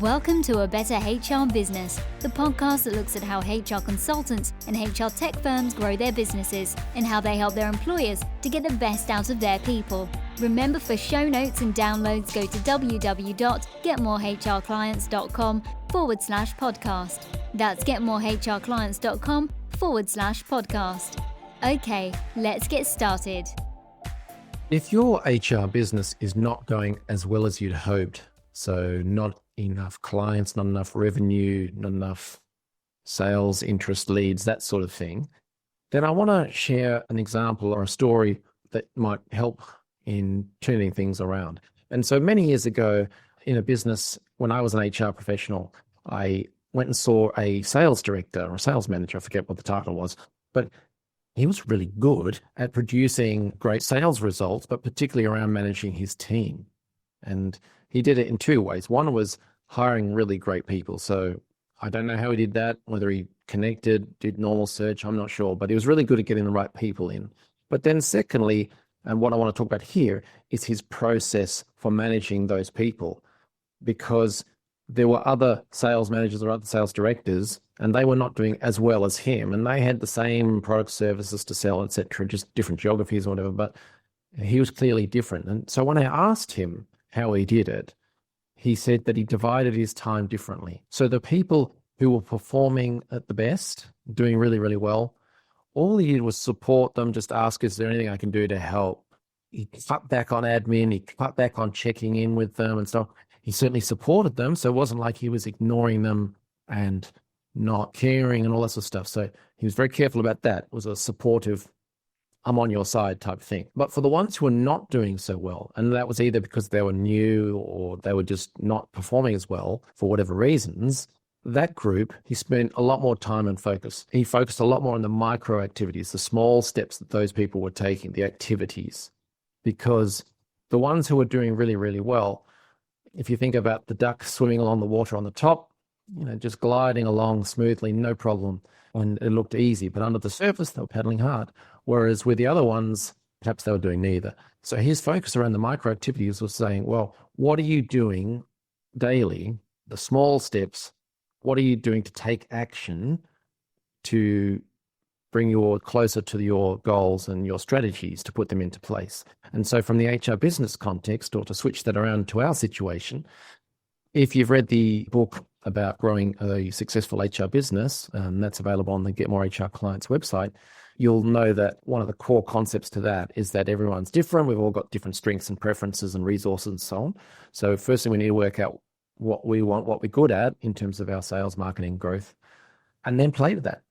Welcome to A Better HR Business, the podcast that looks at how HR consultants and HR tech firms grow their businesses and how they help their employers to get the best out of their people. Remember, for show notes and downloads, go to www.getmorehrclients.com/podcast. That's getmorehrclients.com/podcast. Okay, let's get started. If your HR business is not going as well as you'd hoped, so not enough clients, not enough revenue, not enough sales, interest, leads, that sort of thing, then I want to share an example or a story that might help in turning things around. And so many years ago in a business, when I was an HR professional, I went and saw a sales director or sales manager, I forget what the title was, but he was really good at producing great sales results, but particularly around managing his team. And he did it in two ways. One was hiring really great people. So I don't know how he did that, whether he connected, did normal search, I'm not sure, but he was really good at getting the right people in. But then secondly, and what I want to talk about here, is his process for managing those people, because there were other sales managers or other sales directors, and they were not doing as well as him, and they had the same product services to sell, etc., just different geographies or whatever, but he was clearly different. And so when I asked him how he did it, he said that he divided his time differently. So the people who were performing at the best, doing really, really well, all he did was support them, just ask, is there anything I can do to help? He cut back on admin, he cut back on checking in with them and stuff. He certainly supported them, so it wasn't like he was ignoring them and not caring and all that sort of stuff. So he was very careful about that. It was a supportive, I'm on your side type thing. But for the ones who were not doing so well, and that was either because they were new or they were just not performing as well for whatever reasons, that group, he spent a lot more time and focus. He focused a lot more on the micro activities, the small steps that those people were taking, the activities. Because the ones who were doing really, really well, if you think about the duck swimming along the water on the top, just gliding along smoothly, no problem. And it looked easy, but under the surface, they were paddling hard. Whereas with the other ones, perhaps they were doing neither. So his focus around the micro activities was saying, well, what are you doing daily, the small steps, what are you doing to take action to bring you closer to your goals and your strategies to put them into place? And so from the HR business context, or to switch that around to our situation, if you've read the book about growing a successful HR business, that's available on the Get More HR Clients website, you'll know that one of the core concepts to that is that everyone's different. We've all got different strengths and preferences and resources and so on. So firstly, we need to work out what we want, what we're good at in terms of our sales, marketing, growth, and then play to that.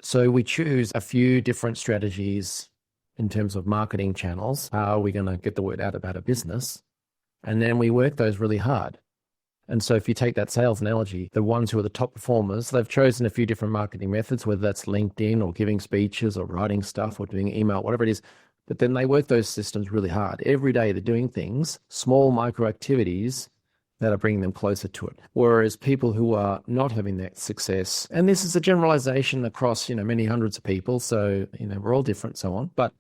So we choose a few different strategies in terms of marketing channels. How are we going to get the word out about a business? And then we work those really hard. And so if you take that sales analogy, the ones who are the top performers, they've chosen a few different marketing methods, whether that's LinkedIn or giving speeches or writing stuff or doing email, whatever it is. But then they work those systems really hard. Every day they're doing things, small micro activities that are bringing them closer to it. Whereas people who are not having that success, and this is a generalization across, many hundreds of people. So, we're all different, so on. But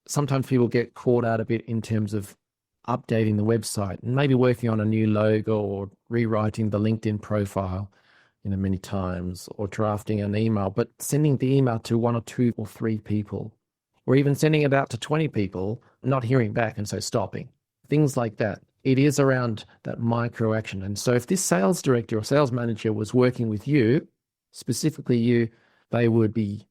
sometimes people get caught out a bit in terms of updating the website and maybe working on a new logo or rewriting the LinkedIn profile, many times, or drafting an email, but sending the email to one or two or three people, or even sending it out to 20 people, not hearing back, and so stopping. Things like that. It is around that micro action. And so if this sales director or sales manager was working with you, specifically you, they would be,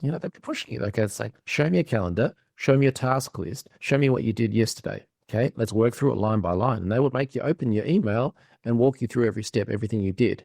they'd be pushing you. They'd say, show me a calendar, show me a task list, show me what you did yesterday. Okay, let's work through it line by line. And they would make you open your email and walk you through every step, everything you did.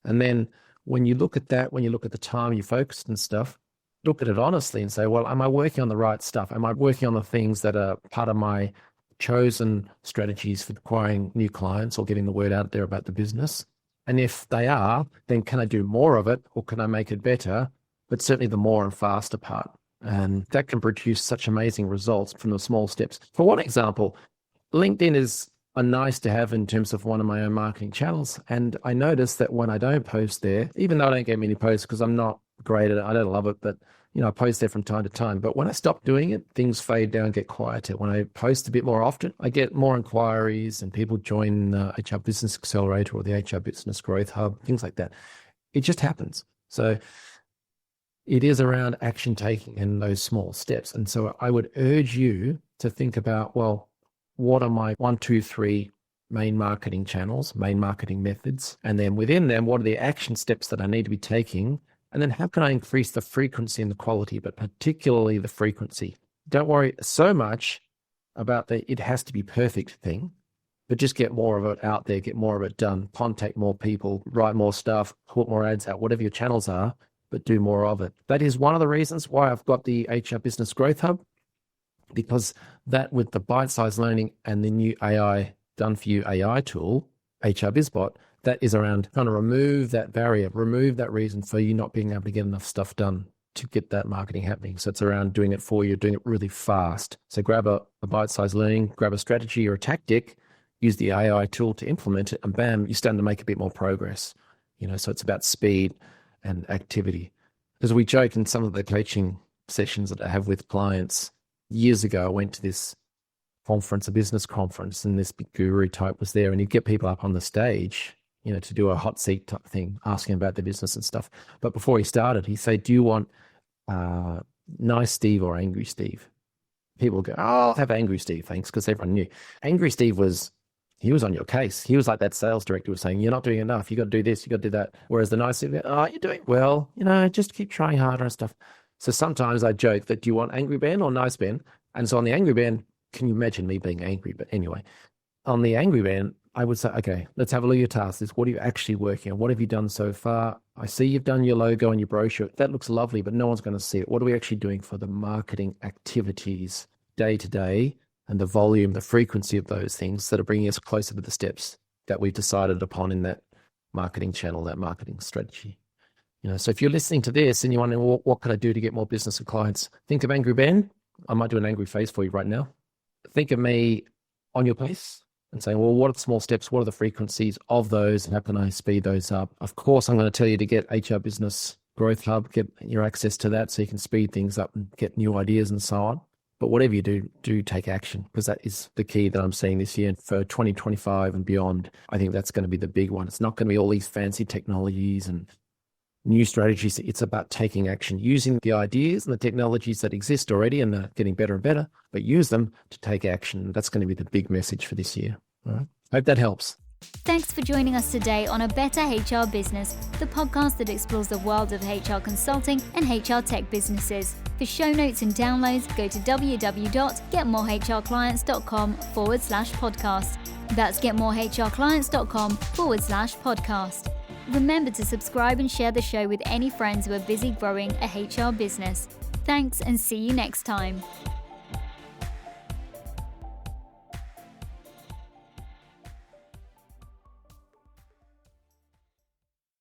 And then when you look at that, when you look at the time you focused and stuff, look at it honestly and say, well, am I working on the right stuff? Am I working on the things that are part of my chosen strategies for acquiring new clients or getting the word out there about the business? And if they are, then can I do more of it, or can I make it better? But certainly the more and faster part. And that can produce such amazing results from the small steps. For one example, LinkedIn is a nice to have in terms of one of my own marketing channels. And I notice that when I don't post there, even though I don't get many posts because I'm not great at it, I don't love it, but I post there from time to time. But when I stop doing it, things fade down, get quieter. When I post a bit more often, I get more inquiries and people join the HR Business Accelerator or the HR Business Growth Hub, things like that. It just happens. So it is around action taking and those small steps. And so I would urge you to think about, well, what are my 1, 2, 3 main marketing channels, main marketing methods? And then within them, what are the action steps that I need to be taking? And then how can I increase the frequency and the quality, but particularly the frequency? Don't worry so much about the it has to be perfect thing, but just get more of it out there, get more of it done, contact more people, write more stuff, put more ads out, whatever your channels are, but do more of it. That is one of the reasons why I've got the HR Business Growth Hub, because that with the bite-sized learning and the new AI done for you AI tool, HR BizBot, that is around trying to remove that barrier, remove that reason for you not being able to get enough stuff done to get that marketing happening. So it's around doing it for you, doing it really fast. So grab a bite-sized learning, grab a strategy or a tactic, use the AI tool to implement it, and bam, you're starting to make a bit more progress. So it's about speed and activity. Because we joke in some of the coaching sessions that I have with clients, years ago, I went to this conference, a business conference, and this big guru type was there, and he'd get people up on the stage, to do a hot seat type thing, asking about their business and stuff. But before he started, he'd say, do you want nice Steve or angry Steve? People would go, oh, I'll have angry Steve, thanks, because everyone knew. Angry Steve he was on your case. He was like that sales director was saying, you're not doing enough. You got to do this, you got to do that. Whereas the nice Steve, oh, you're doing well, just keep trying harder and stuff. So sometimes I joke that, do you want angry Ben or nice Ben? And so on the angry Ben, can you imagine me being angry? But anyway, on the angry Ben, I would say, okay, let's have a look at your task list. What are you actually working on? What have you done so far? I see you've done your logo and your brochure. That looks lovely, but no one's going to see it. What are we actually doing for the marketing activities day to day and the volume, the frequency of those things that are bringing us closer to the steps that we've decided upon in that marketing channel, that marketing strategy? So if you're listening to this and you're wondering, well, what can I do to get more business and clients? Think of Angry Ben. I might do an angry face for you right now. Think of me on your place and saying, well, what are the small steps? What are the frequencies of those? And how can I speed those up? Of course, I'm going to tell you to get HR Business Growth Hub, get your access to that so you can speed things up and get new ideas and so on. But whatever you do take action, because that is the key that I'm seeing this year. And for 2025 and beyond, I think that's going to be the big one. It's not going to be all these fancy technologies and new strategies. It's about taking action, using the ideas and the technologies that exist already and they're getting better and better, but use them to take action. That's going to be the big message for this year. All right. Hope that helps. Thanks for joining us today on A Better HR Business, the podcast that explores the world of HR consulting and HR tech businesses. For show notes and downloads, go to www.getmorehrclients.com/podcast. That's getmorehrclients.com/podcast. Remember to subscribe and share the show with any friends who are busy growing a HR business. Thanks and see you next time.